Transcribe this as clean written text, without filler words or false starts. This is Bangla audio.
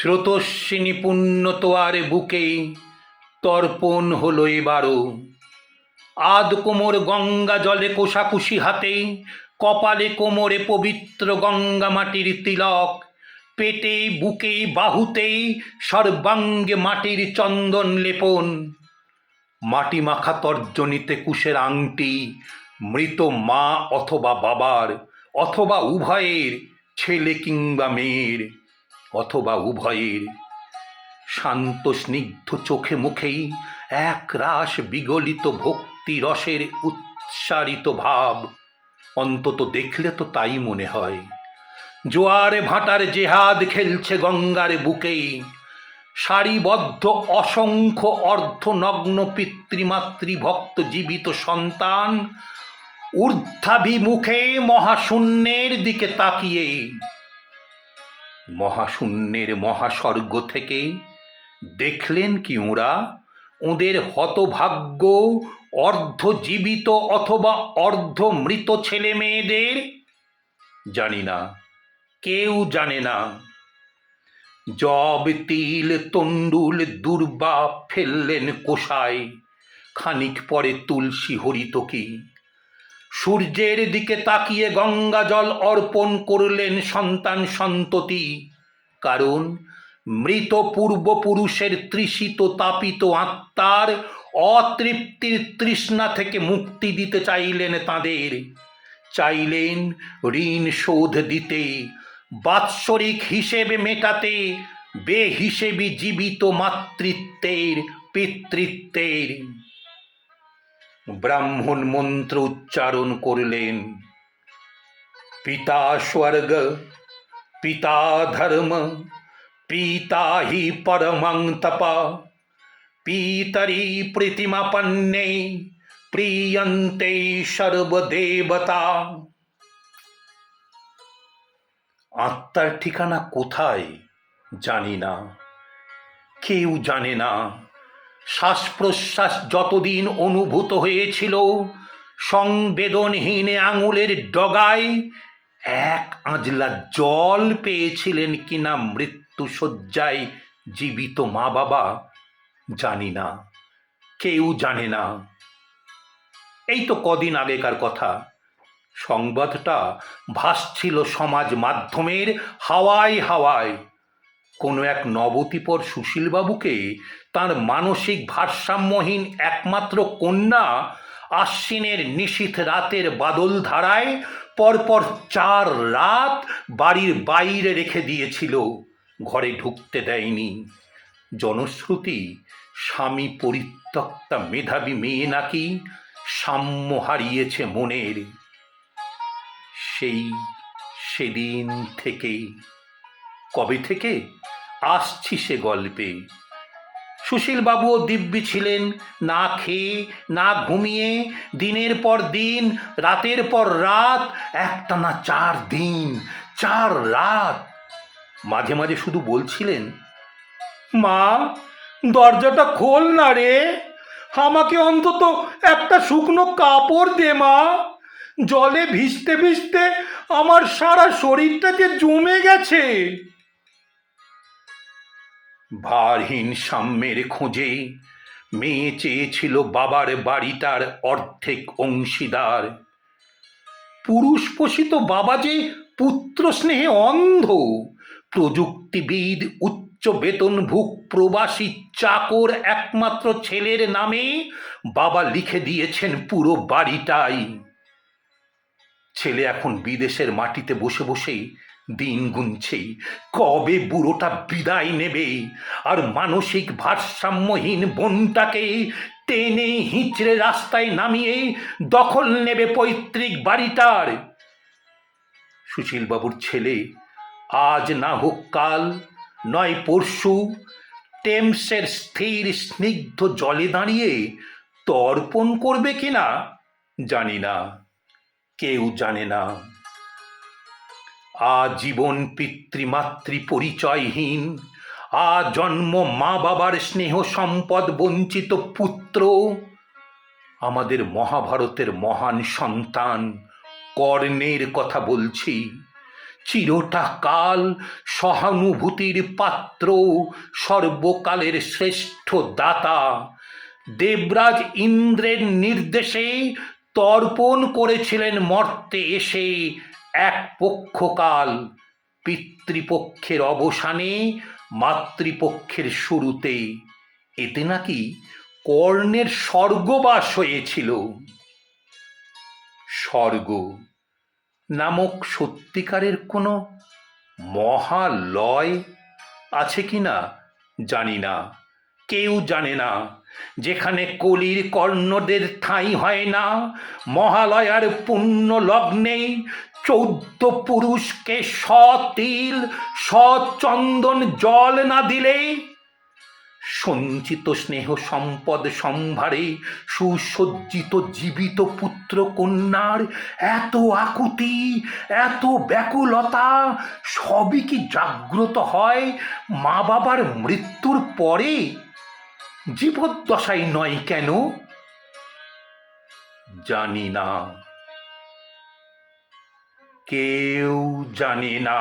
স্রোতস্বিনী পুণ্যতোয়ার বুকে তর্পণ হলো এবারও। আধ কোমর গঙ্গা জলে কোষাকুষি হাতে, কপালে কোমরে পবিত্র গঙ্গা মাটির তিলক, পেটে বুকে বাহুতে সর্বাঙ্গে মাটির চন্দন লেপন, মাটি মাখা তর্জনীতে কুশের আংটি, মৃত মা অথবা বাবার অথবা উভয়ের, ছেলে কিংবা মেয়ের অথবা উভয়ের। শান্ত স্নিগ্ধ চোখে মুখেই এক রাস বিগলিত ভক্তি রসের উচ্চারিত ভাব। অন্তত দেখলে তো তাই মনে হয়। জোয়ারে ভাটার জেহাদ খেলছে গঙ্গার বুকেই। সারিবদ্ধ অসংখ্য অর্ধনগ্ন পিতৃমাতৃভক্ত জীবিত সন্তান ঊর্ধ্বাভিমুখে মহাশূন্যের দিকে তাকিয়ে। মহাশূন্যের মহাস্বর্গ থেকে দেখলেন কি ওরা ওদের হতভাগ্য অর্ধজীবিত অথবা অর্ধমৃত ছেলে মেয়েদের? জানি না, কেউ জানে না। জব, তিল, তণ্ডুল, দূর্বা ফেললেন কোষায়, খানিক পরে তুলসী হরিতকী। সূর্যের দিকে তাকিয়ে গঙ্গা জল অর্পণ করলেন সন্তান সন্ততি, কারণ মৃত পূর্বপুরুষের তৃষিত তাপিত আত্মার অতৃপ্তির তৃষ্ণা থেকে মুক্তি দিতে চাইলেন তাদের। চাইলেন ঋণ শোধ দিতে, বাৎসরিক হিসেবে মেটাতে বেহিসেবি জীবিত মাতৃত্বের পিতৃত্বের। ব্রাহ্মণ মন্ত্র উচ্চারণ করলেন, পিতা স্বর্গ, পিতা ধর্ম, পিতা হি পরমং তপ, পিতরি প্রীতিমাপন্নে প্রিয়ন্তে সর্বদেবতা। আত্মার ঠিকানা কোথায় জানি না, কেউ জানে না। শ্বাস প্রশ্বাস যতদিন অনুভূত হয়েছিল সংবেদনহীন আঙুলের ডগায় এক আঁজলা জল পেয়েছিলেন কিনা মৃত্যুশয্যায় জীবিত মা বাবা, জানি না, কেউ জানে না। এই তো কদিন আগেকার কথা। সংবাদটা ভাসছিল সমাজ মাধ্যমের হাওয়ায় হাওয়ায়। কোনো এক নবতিপর সুশীলবাবুকে তার মানসিক ভারসাম্যহীন একমাত্র কন্যা আশ্বিনের নিশীথ রাতের বাদল ধারায় পরপর 4 রাত বাড়ির বাইরে রেখে দিয়েছিল, ঘরে ঢুকতে দেয়নি। জনশ্রুতি স্বামী পরিত্যক্তা মেধাবী মেয়ে নাকি সাম্য হারিয়েছে মনের। সেদিন থেকে, কবে থেকে আসছি সে গল্পে। সুশীলবাবুও দিব্যি ছিলেন, না খেয়ে না ঘুমিয়ে দিনের পর দিন রাতের পর রাত, একটানা 4 দিন 4 রাত। মাঝে মাঝে শুধু বলছিলেন, মা দরজাটা খোল না রে, আমাকে অন্তত একটা শুকনো কাপড় দে মা, জলে ভিজতে ভিজতে আমার সারা শরীরটা যে জমে গেছে। ভারহীন সাম্যের খোঁজে মেয়ে চেয়েছিল বাবার বাড়িটার অর্ধেক অংশীদার। পুরুষ পোষিত বাবা যে পুত্র স্নেহে অন্ধ, প্রযুক্তিবিদ উচ্চ বেতনভুক প্রবাসী চাকর একমাত্র ছেলের নামে বাবা লিখে দিয়েছেন পুরো বাড়িটাই। ছেলে এখন বিদেশের মাটিতে বসে বসেই দিন গুনছে, কবে বুড়োটা বিদায় নেবে আর মানসিক ভারসাম্যহীন বোনটাকে টেনে হিঁচড়ে রাস্তায় নামিয়ে দখল নেবে পৈতৃক বাড়িটার। সুশীলবাবুর ছেলে আজ না হোক কাল, নয় পরশু, টেমসের স্থির স্নিগ্ধ জলে দাঁড়িয়ে তর্পণ করবে কিনা জানি না, কেউ জানে না। আজীবন পিতৃমাতৃ পরিচয়হীন, আজন্ম মা বাবার স্নেহ সম্পদ বঞ্চিত পুত্র, আমাদের মহাভারতের মহান সন্তান কর্ণের কথা বলছি। চিরটা কাল সহানুভূতির পাত্র, সর্বকালের শ্রেষ্ঠ দাতা, দেবরাজ ইন্দ্রের নির্দেশে তর্পণ করেছিলেন মর্তে এসে এক পক্ষকাল, পিতৃপক্ষের অবসানে মাতৃপক্ষের শুরুতে। এতে নাকি কর্ণের স্বর্গবাস হয়েছিল। স্বর্গ নামক সত্যিকারের কোনো মহালয় আছে কিনা জানি না, কেউ জানে না, যেখানে কলির কর্ণদের ঠাঁই হয় না। মহালয়ার পুণ্য লগ্নে 14 পুরুষকে সতিল সচন্দন জল না দিলে সঞ্চিত স্নেহ সম্পদ সম্ভারে সুসজ্জিত জীবিত পুত্র কন্যার এত আকুতি, এত ব্যাকুলতা সবই কি জাগ্রত হয় মা বাবার মৃত্যুর পরে, জীবদ্দশায় নয় কেন? জানি না, কেউ জানে না।